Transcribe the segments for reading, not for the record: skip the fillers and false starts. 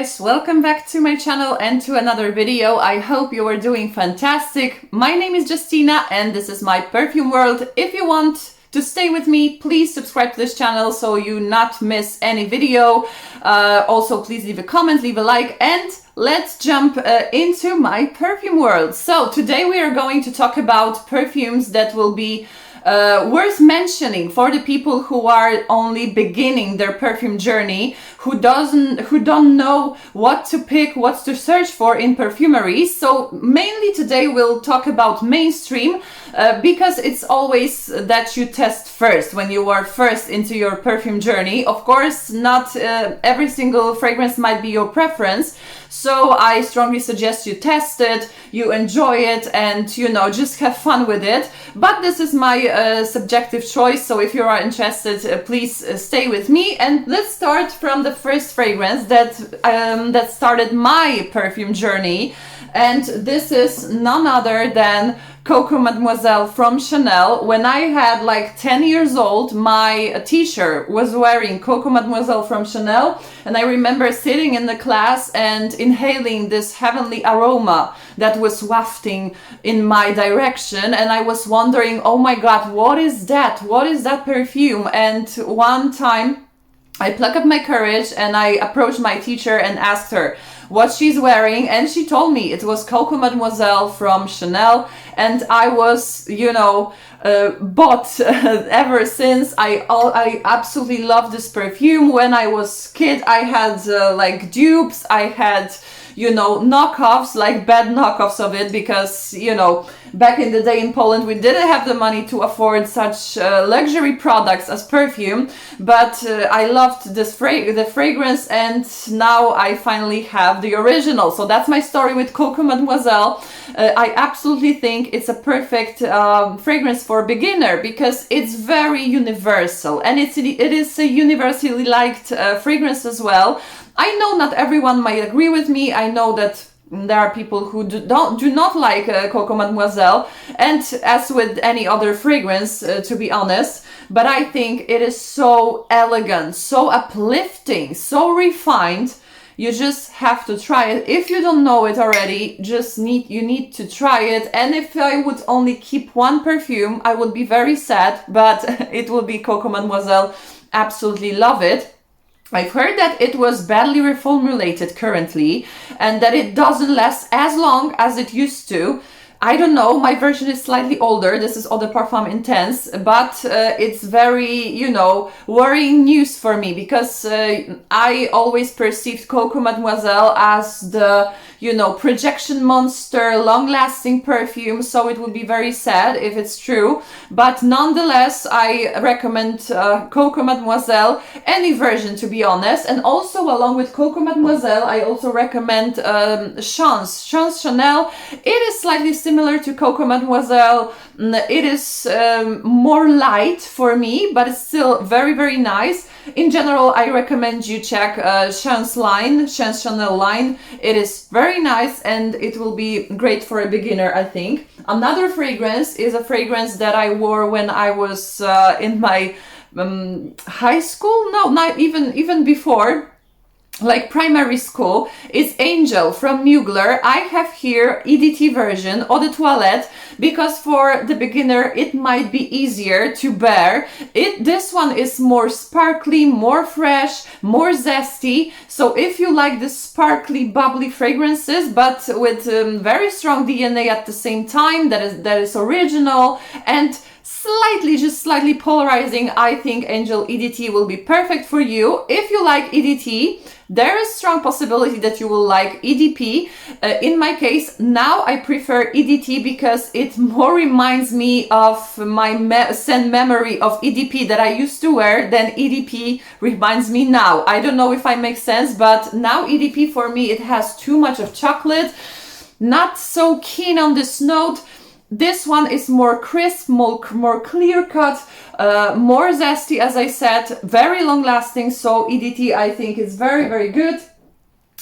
guys, welcome back to my channel and to another video. I hope you are doing fantastic. My name is Justina and this is my perfume world. If you want to stay with me, please subscribe to this channel so you not miss any video. Also, please leave a comment, leave a like, and let's jump into my perfume world. So today we are going to talk about perfumes that will be worth mentioning for the people who are only beginning their perfume journey, who don't know what to pick, what to search for in perfumery. So mainly today we'll talk about mainstream because it's always that you test first when you are first into your perfume journey. Of course, not every single fragrance might be your preference. So I strongly suggest you test it, you enjoy it, and you know, just have fun with it. But this is my subjective choice, so if you are interested, please stay with me. And let's start from the first fragrance that started my perfume journey, and this is none other than Coco Mademoiselle from Chanel. When I had like 10 years old, my teacher was wearing Coco Mademoiselle from Chanel, and I remember sitting in the class and inhaling this heavenly aroma that was wafting in my direction, and I was wondering, oh my god, what is that? What is that perfume? And one time I plucked up my courage and I approached my teacher and asked her what she's wearing, and she told me it was Coco Mademoiselle from Chanel, and I was, you know, bought ever since. I absolutely love this perfume. When I was kid, I had like dupes, I had, you know, knockoffs, like bad knockoffs of it, because, you know, back in the day in Poland we didn't have the money to afford such luxury products as perfume. But I loved this the fragrance, and now I finally have the original. So that's my story with Coco Mademoiselle. I absolutely think it's a perfect fragrance for a beginner because it's very universal, and it is a universally liked fragrance as well. I know not everyone might agree with me. I know that there are people who do not like Coco Mademoiselle, and as with any other fragrance, to be honest, but I think it is so elegant, so uplifting, so refined. You just have to try it. If you don't know it already, you need to try it. And if I would only keep one perfume, I would be very sad, but it will be Coco Mademoiselle. Absolutely love it. I've heard that it was badly reformulated currently and that it doesn't last as long as it used to. I don't know, my version is slightly older. This is Eau de Parfum Intense, but it's very, you know, worrying news for me because I always perceived Coco Mademoiselle as the, you know, projection monster, long-lasting perfume, so it would be very sad if it's true. But nonetheless, I recommend Coco Mademoiselle, any version to be honest. And also along with Coco Mademoiselle, I also recommend Chance Chanel. It is slightly similar to Coco Mademoiselle. It is more light for me, but it's still very, very nice. In general, I recommend you check Chance Chanel line. It is very nice and it will be great for a beginner, I think. Another fragrance is a fragrance that I wore when I was in my high school. No, not even before. Like primary school. Is Angel from Mugler. I have here EDT version, Eau de Toilette, because for the beginner it might be easier to bear. This one is more sparkly, more fresh, more zesty. So if you like the sparkly, bubbly fragrances, but with very strong DNA at the same time, that is original and slightly polarizing, I think Angel EDT will be perfect for you. If you like EDT, there is strong possibility that you will like EDP. In my case, now I prefer EDT because it more reminds me of my scent memory of EDP that I used to wear than EDP reminds me now. I don't know if I make sense, but now EDP for me, it has too much of chocolate. Not so keen on this note. This one is more crisp, more clear cut, more zesty, as I said, very long lasting. So EDT, I think, is very, very good.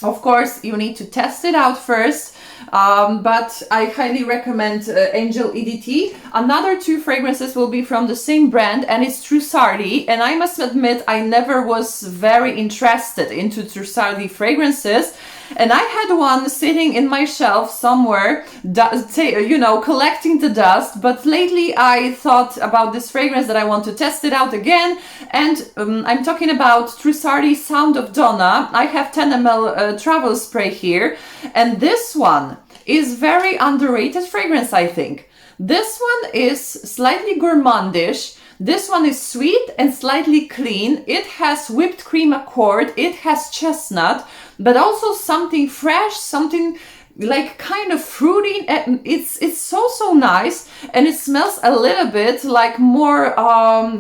Of course, you need to test it out first, but I highly recommend Angel EDT. Another 2 fragrances will be from the same brand, and it's Trussardi. And I must admit, I never was very interested into Trussardi fragrances. And I had one sitting in my shelf somewhere, you know, collecting the dust. But lately I thought about this fragrance that I want to test it out again. And I'm talking about Trussardi Sound of Donna. I have 10 ml travel spray here. And this one is very underrated fragrance, I think. This one is slightly gourmandish. This one is sweet and slightly clean. It has whipped cream accord. It has chestnut, but also something fresh, something like kind of fruity. It's so nice, and it smells a little bit like more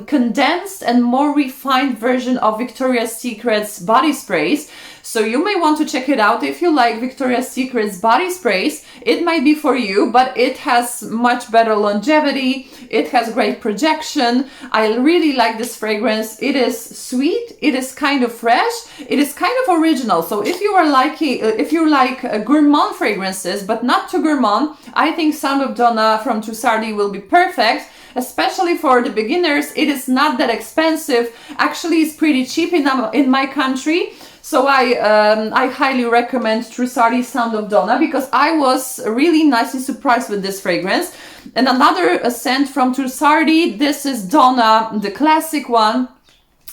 condensed and more refined version of Victoria's Secret's body sprays. So you may want to check it out if you like Victoria's Secret's body sprays. It might be for you, but it has much better longevity. It has great projection. I really like this fragrance. It is sweet. It is kind of fresh. It is kind of original. So if you like gourmand fragrances, but not too gourmand, I think Sound of Donna from Trussardi will be perfect. Especially for the beginners. It is not that expensive. Actually, it's pretty cheap in my country. So I highly recommend Trussardi Sound of Donna, because I was really nicely surprised with this fragrance. And another scent from Trussardi, this is Donna, the classic one.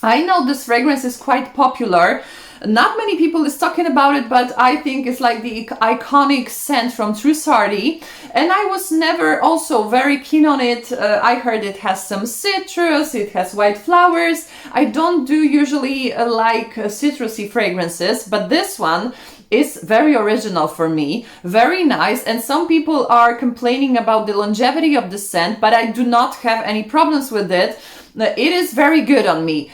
I know this fragrance is quite popular. Not many people is talking about it, but I think it's like the iconic scent from Trussardi. And I was never also very keen on it. I heard it has some citrus, it has white flowers. I don't do usually like citrusy fragrances, but this one is very original for me, very nice. And some people are complaining about the longevity of the scent, but I do not have any problems with it. It is very good on me.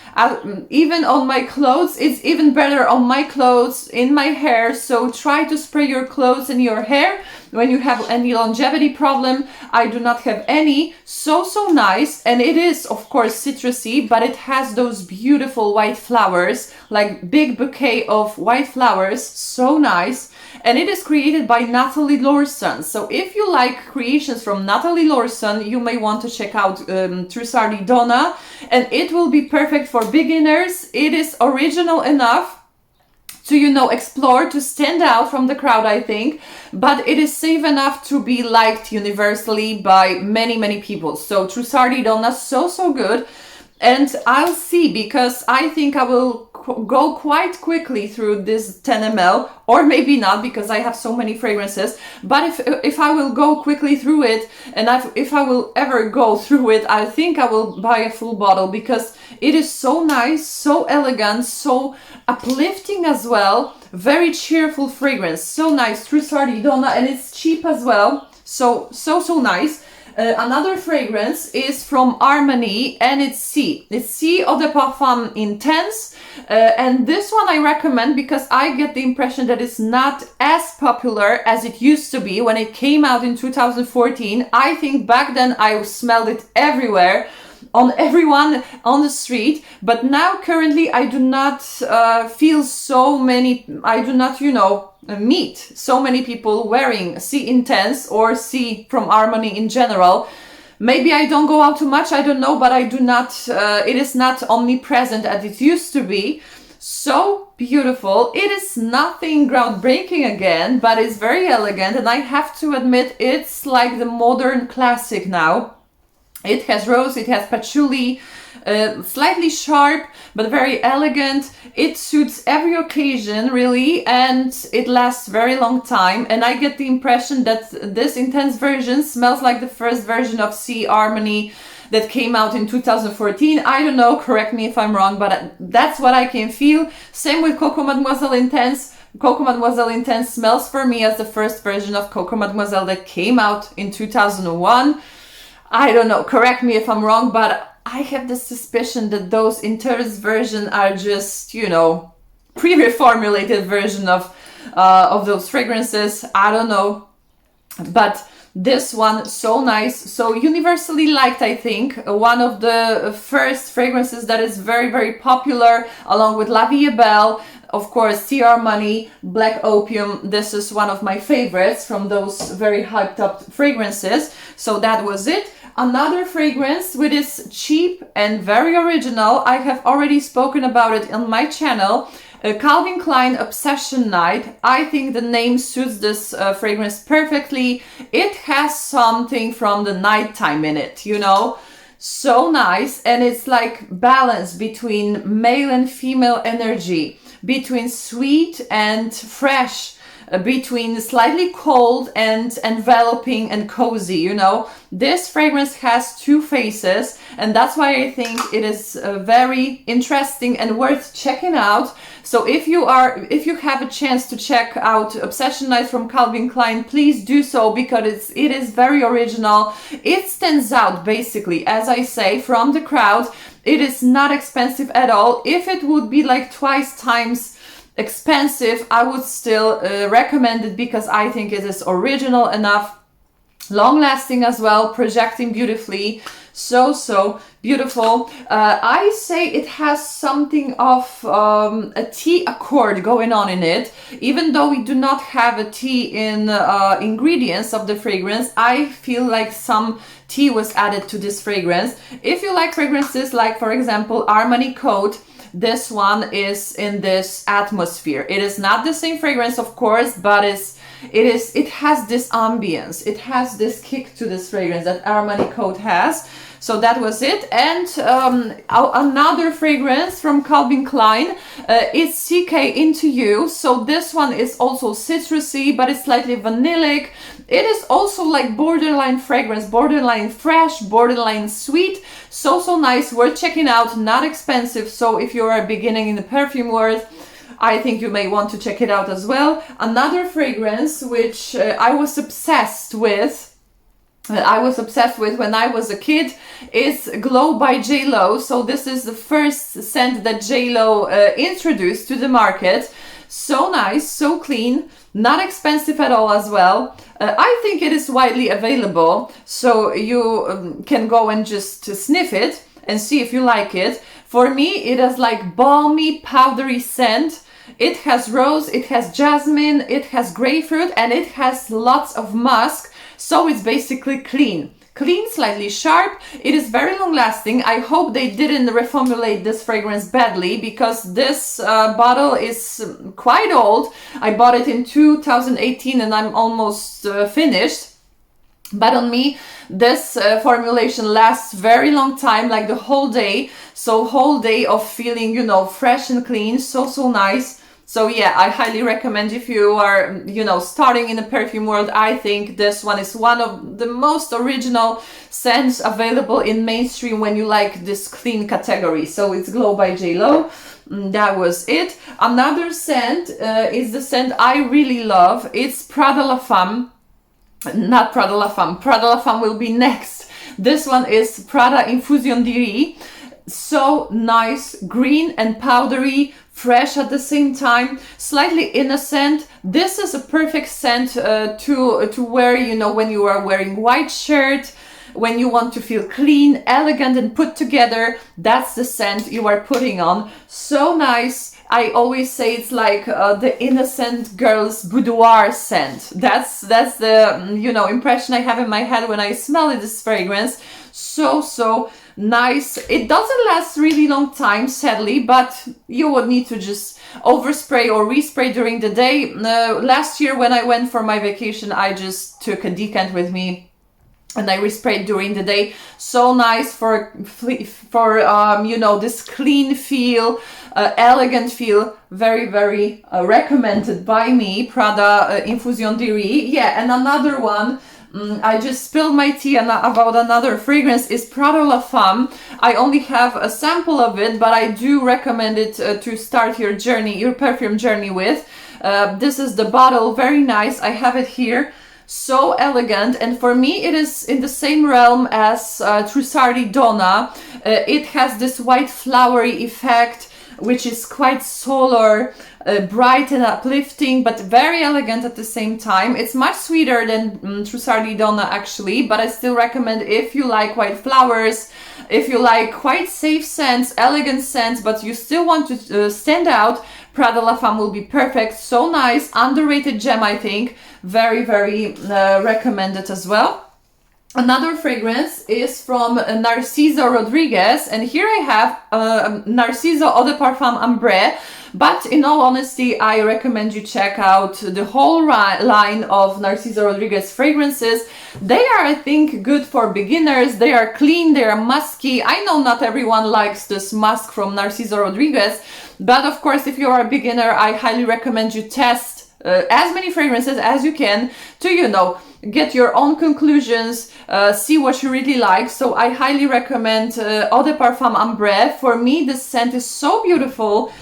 Even on my clothes, it's even better on my clothes, in my hair. So try to spray your clothes and your hair when you have any longevity problem. I do not have any. So nice. And it is, of course, citrusy, but it has those beautiful white flowers, like big bouquet of white flowers. So nice. And it is created by Natalie Lawson. So if you like creations from Natalie Lawson, you may want to check out Trussardi Donna, and it will be perfect for beginners. It is original enough to, you know, explore, to stand out from the crowd, I think, but it is safe enough to be liked universally by many people. So Trussardi Donna, so good. And I'll see, because I think I will go quite quickly through this 10 ml, or maybe not, because I have so many fragrances. But if I will go quickly through it, and if I will ever go through it, I think I will buy a full bottle, because it is so nice, so elegant, so uplifting as well. Very cheerful fragrance, so nice. Trussardi Donna, and it's cheap as well. So nice. Another fragrance is from Armani, and it's C. It's Eau de Parfum Intense. And this one I recommend because I get the impression that it's not as popular as it used to be when it came out in 2014. I think back then I smelled it everywhere, on everyone on the street, but now currently I do not feel so many, I do not, meet so many people wearing C Intense or C from Armani in general. Maybe I don't go out too much, I don't know, but I do not, it is not omnipresent as it used to be. So beautiful. It is nothing groundbreaking again, but it's very elegant, and I have to admit it's like the modern classic now. It has rose, it has patchouli, slightly sharp, but very elegant. It suits every occasion, really, and it lasts very long time. And I get the impression that this intense version smells like the first version of C Armani that came out in 2014. I don't know, correct me if I'm wrong, but that's what I can feel. Same with Coco Mademoiselle Intense. Coco Mademoiselle Intense smells for me as the first version of Coco Mademoiselle that came out in 2001. I don't know, correct me if I'm wrong, but I have this suspicion that those intense versions are just, pre-reformulated version of those fragrances. I don't know, but This one, so nice, so universally liked, I think. One of the first fragrances that is very, very popular, along with La Vie est Belle, of course, Armani, Black Opium. This is one of my favorites from those very hyped up fragrances. So that was it. Another fragrance which is cheap and very original. I have already spoken about it on my channel. Calvin Klein Obsession Night. I think the name suits this fragrance perfectly. It has something from the nighttime in it, you know. So nice, and it's like balance between male and female energy, between sweet and fresh, between slightly cold and enveloping and cozy, you know. This fragrance has two faces, and that's why I think it is very interesting and worth checking out. So if you have a chance to check out Obsession Night from Calvin Klein, please do so, because it is very original. It stands out basically, as I say, from the crowd. It is not expensive at all. If it would be like twice times expensive, I would still recommend it, because I think it is original enough, long lasting as well, projecting beautifully. So beautiful. I say it has something of a tea accord going on in it. Even though we do not have a tea in ingredients of the fragrance, I feel like some tea was added to this fragrance. If you like fragrances like, for example, Armani Coat, this one is in this atmosphere. It is not the same fragrance, of course, but it has this ambience. It has this kick to this fragrance that Armani Coat has. So that was it. And another fragrance from Calvin Klein is CK Into You. So this one is also citrusy, but it's slightly vanillic. It is also like borderline fragrance, borderline fresh, borderline sweet. So nice, worth checking out, not expensive. So if you are beginning in the perfume world, I think you may want to check it out as well. Another fragrance which I was obsessed with when I was a kid is Glow by JLo. So this is the first scent that JLo introduced to the market. So nice, so clean, not expensive at all as well. I think it is widely available, so you can go and just sniff it and see if you like it. For me, it is like balmy, powdery scent. It has rose, it has jasmine, it has grapefruit, and it has lots of musk. So it's basically clean. Clean, slightly sharp. It is very long lasting. I hope they didn't reformulate this fragrance badly, because this bottle is quite old. I bought it in 2018 and I'm almost finished. But on me, this formulation lasts very long time, like the whole day. So whole day of feeling, you know, fresh and clean. So nice. So yeah, I highly recommend if you are, you know, starting in the perfume world. I think this one is one of the most original scents available in mainstream when you like this clean category. So it's Glow by JLo. That was it. Another scent is the scent I really love. It's Prada La Femme. Not Prada La Femme. Prada La Femme will be next. This one is Prada Infusion. So nice, green and powdery, fresh at the same time, slightly innocent. This is a perfect scent to wear, you know, when you are wearing white shirt, when you want to feel clean, elegant and put together. That's the scent you are putting on. So nice. I always say it's like the innocent girl's boudoir scent. That's the, you know, impression I have in my head when I smell this fragrance. So nice. It doesn't last really long time, sadly, but you would need to just overspray or respray during the day. Last year when I went for my vacation, I just took a decant with me and I resprayed during the day. So nice for you know, this clean feel, elegant feel. Very recommended by me. Prada Infusion. Yeah, and another one. I just spilled my tea about another fragrance is Prada La Femme. I only have a sample of it, but I do recommend it to start your journey, your perfume journey with. This is the bottle, very nice. I have it here. So elegant, and for me it is in the same realm as Trussardi Donna. It has this white flowery effect, which is quite solar, bright and uplifting, but very elegant at the same time. It's much sweeter than Trussardi Donna actually, but I still recommend if you like white flowers, if you like quite safe scents, elegant scents, but you still want to stand out, Prada La Femme will be perfect. So nice, underrated gem, I think. Very, very recommended as well. Another fragrance is from Narcissa Rodriguez, and here I have Narciso Eau de Parfum Ambree, but in all honesty, I recommend you check out the whole line of Narcissa Rodriguez fragrances. They are, I think, good for beginners. They are clean, they are musky. I know not everyone likes this musk from Narcissa Rodriguez, but of course, if you are a beginner, I highly recommend you test as many fragrances as you can to, you know, get your own conclusions, see what you really like. So I highly recommend Eau de Parfum Ambree. For me, this scent is so beautiful,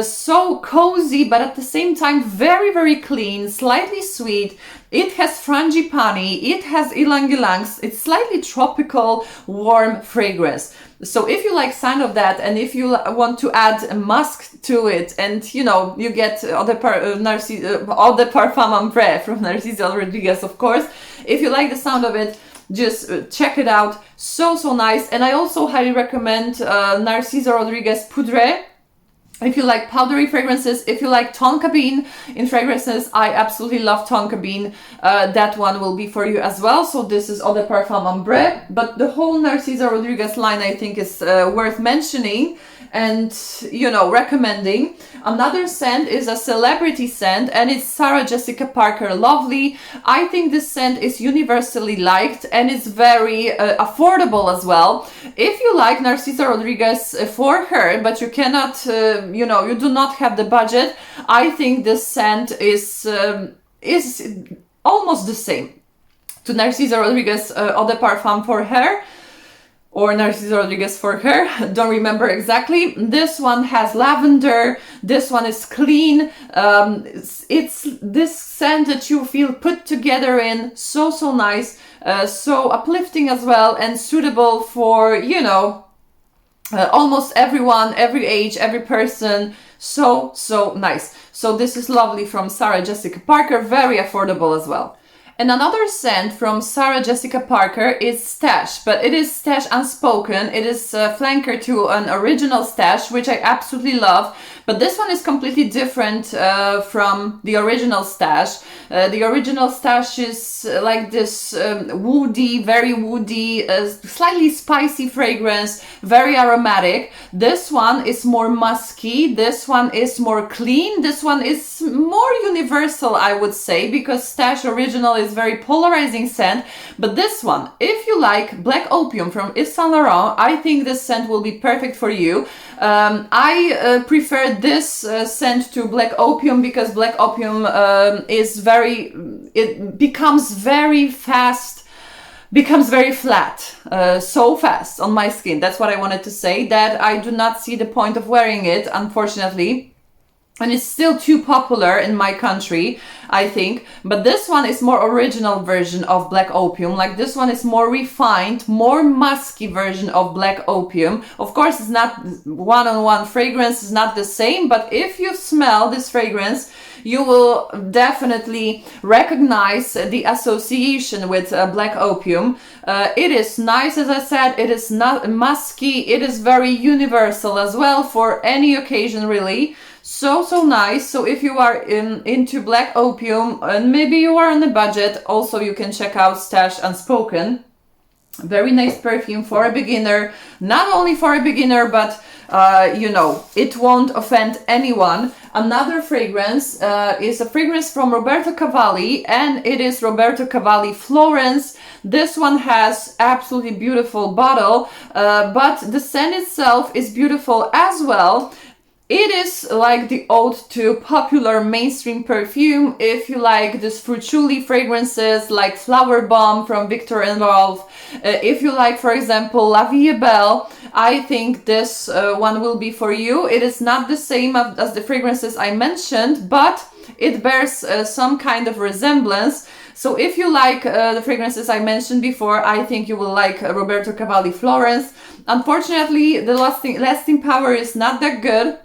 so cozy, but at the same time very, very clean, slightly sweet. It has frangipani, it has ylang ylangs. It's slightly tropical, warm fragrance. So if you like sound of that, and if you want to add a musk to it, and you know, you get Eau de Parfum Ambree from Narcissa Rodriguez, of course. If you like the sound of it, just check it out. So, so nice. And I also highly recommend Narcissa Rodriguez Poudre. If you like powdery fragrances, if you like tonka bean in fragrances, I absolutely love tonka bean. That one will be for you as well. So this is Eau de Parfum Ambree, but the whole Narcissa Rodriguez line I think is worth mentioning and, you know, recommending. Another scent is a celebrity scent, and it's Sarah Jessica Parker Lovely. I think this scent is universally liked, and it's very affordable as well. If you like Narcissa Rodriguez for her, but you cannot, you know, you do not have the budget, I think this scent is almost the same to Narcissa Rodriguez Eau de Parfum for her, or Narcissa Rodriguez for her, don't remember exactly. This one has lavender, this one is clean. It's this scent that you feel put together in, so, so nice, so uplifting as well, and suitable for, you know, almost everyone, every age, every person. So, so nice. So this is lovely from Sarah Jessica Parker, very affordable as well. And another scent from Sarah Jessica Parker is Stash, but it is Stash Unspoken. It is a flanker to an original Stash, which I absolutely love. But this one is completely different from the original Stash. The original Stash is like this woody, very woody, slightly spicy fragrance, very aromatic. This one is more musky. This one is more clean. This one is more universal, I would say, because Stash original is very polarizing scent. But this one, if you like Black Opium from Yves Saint Laurent, I think this scent will be perfect for you. I prefer this scent to Black Opium because Black Opium is very, it becomes very fast, becomes very flat, so fast on my skin. That's what I wanted to say, that I do not see the point of wearing it, unfortunately. And it's still too popular in my country, I think. But this one is more original version of Black Opium. Like this one is more refined, more musky version of Black Opium. Of course, it's not one-on-one fragrance, it's not the same. But if you smell this fragrance, you will definitely recognize the association with Black Opium. It is nice, as I said, it is not musky, it is very universal as well for any occasion really. So, so nice. So if you are into Black Opium and maybe you are on a budget, also you can check out Stash Unspoken. Very nice perfume for a beginner. Not only for a beginner, but you know, it won't offend anyone. Another fragrance is a fragrance from Roberto Cavalli, and it is Roberto Cavalli Florence. This one has absolutely beautiful bottle, but the scent itself is beautiful as well. It is like the ode to popular mainstream perfume. If you like this fruituli fragrances like Flower Bomb from Viktor and Rolf, if you like, for example, La Vie est Belle, I think this one will be for you. It is not the same as the fragrances I mentioned, but it bears some kind of resemblance. So if you like the fragrances I mentioned before, I think you will like Roberto Cavalli Florence. Unfortunately, the lasting power is not that good.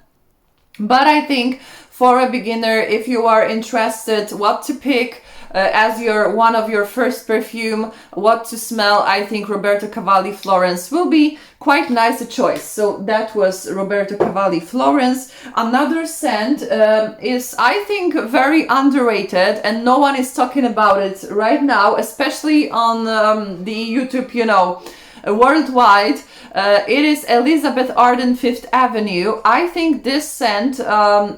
But I think for a beginner, if you are interested what to pick as one of your first perfume, what to smell, I think Roberto Cavalli Florence will be quite nice a choice. So that was Roberto Cavalli Florence. Another scent is, I think, very underrated and no one is talking about it right now, especially on the YouTube, you know, worldwide. It is Elizabeth Arden Fifth Avenue. I think this scent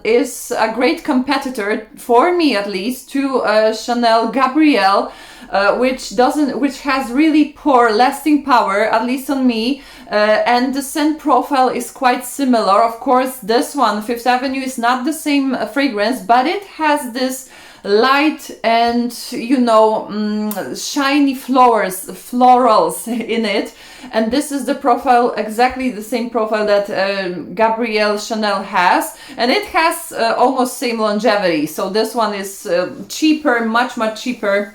is a great competitor, for me at least, to Chanel Gabrielle, which has really poor lasting power, at least on me, and the scent profile is quite similar. Of course, this one, Fifth Avenue, is not the same fragrance, but it has this light and, you know, shiny florals in it, and this is the profile, exactly the same profile that Gabrielle Chanel has, and it has almost same longevity. So this one is cheaper, much cheaper.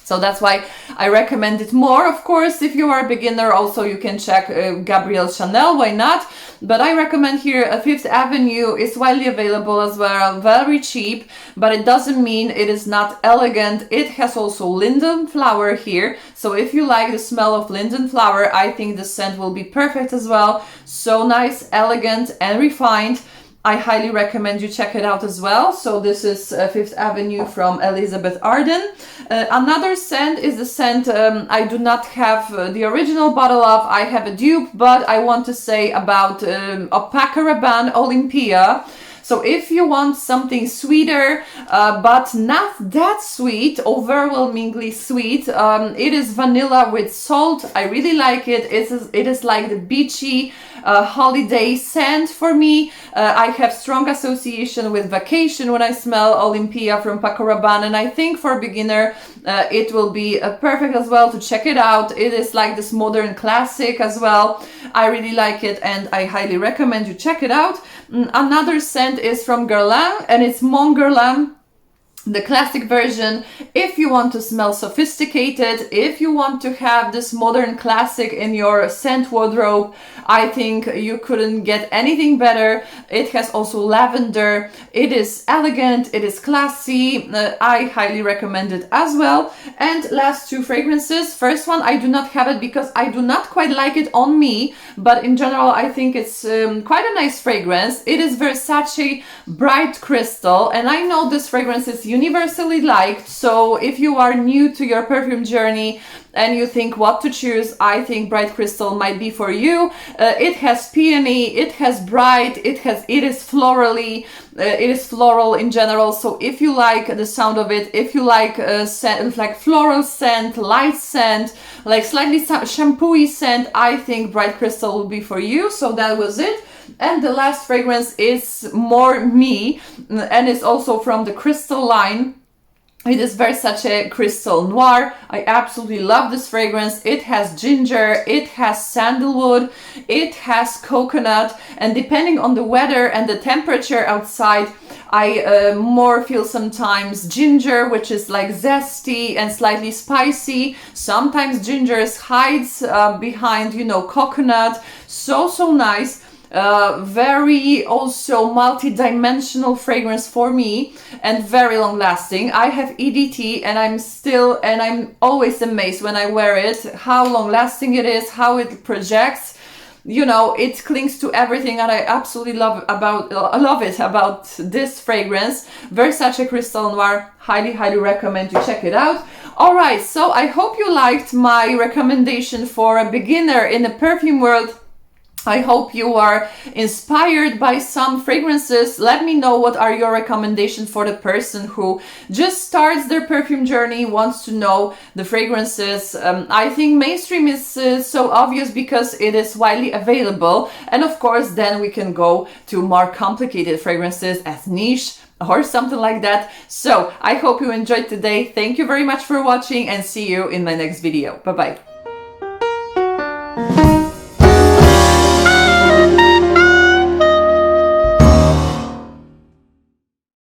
So that's why I recommend it more. Of course, if you are a beginner, also you can check Gabrielle Chanel, why not? But I recommend here Fifth Avenue is widely available as well, very cheap, but it doesn't mean it is not elegant. It has also linden flower here. So if you like the smell of linden flower, I think the scent will be perfect as well. So nice, elegant and refined. I highly recommend you check it out as well. So this is Fifth Avenue from Elizabeth Arden. Another scent is the scent I do not have the original bottle of. I have a dupe, but I want to say about Paco Rabanne Olympea. So if you want something sweeter, but not that sweet, overwhelmingly sweet, it is vanilla with salt. I really like it. It is like the beachy holiday scent for me. I have strong association with vacation when I smell Olympea from Paco Rabanne, and I think for a beginner it will be perfect as well to check it out. It is like this modern classic as well. I really like it and I highly recommend you check it out. Another scent is from Guerlain and it's Mon Guerlain, the classic version. If you want to smell sophisticated, if you want to have this modern classic in your scent wardrobe, I think you couldn't get anything better. It has also lavender. It is elegant, it is classy. I highly recommend it as well. And last two fragrances. First one, I do not have it because I do not quite like it on me, but in general I think it's quite a nice fragrance. It is Versace Bright Crystal, and I know this fragrance is universally liked. So if you are new to your perfume journey and you think what to choose, I think Bright Crystal might be for you. It has peony, it has bright, it is florally, it is floral in general. So if you like the sound of it, if you like scent, like floral scent, light scent, like slightly shampoo-y scent, I think Bright Crystal will be for you. So that was it. And the last fragrance is more me, and it's also from the Crystal line. It is Versace Crystal Noir. I absolutely love this fragrance. It has ginger, it has sandalwood, it has coconut, and depending on the weather and the temperature outside, I more feel sometimes ginger, which is like zesty and slightly spicy. Sometimes ginger hides behind, you know, coconut. So nice. Very also multi-dimensional fragrance for me and very long lasting. I have EDT and I'm always amazed when I wear it, how long lasting it is, how it projects. You know, it clings to everything, and I absolutely love it about this fragrance. Versace Crystal Noir, highly recommend you check it out. Alright, so I hope you liked my recommendation for a beginner in the perfume world. I hope you are inspired by some fragrances. Let me know what are your recommendations for the person who just starts their perfume journey, wants to know the fragrances. I think mainstream is so obvious because it is widely available. And of course, then we can go to more complicated fragrances as niche or something like that. So I hope you enjoyed today. Thank you very much for watching and see you in my next video. Bye-bye.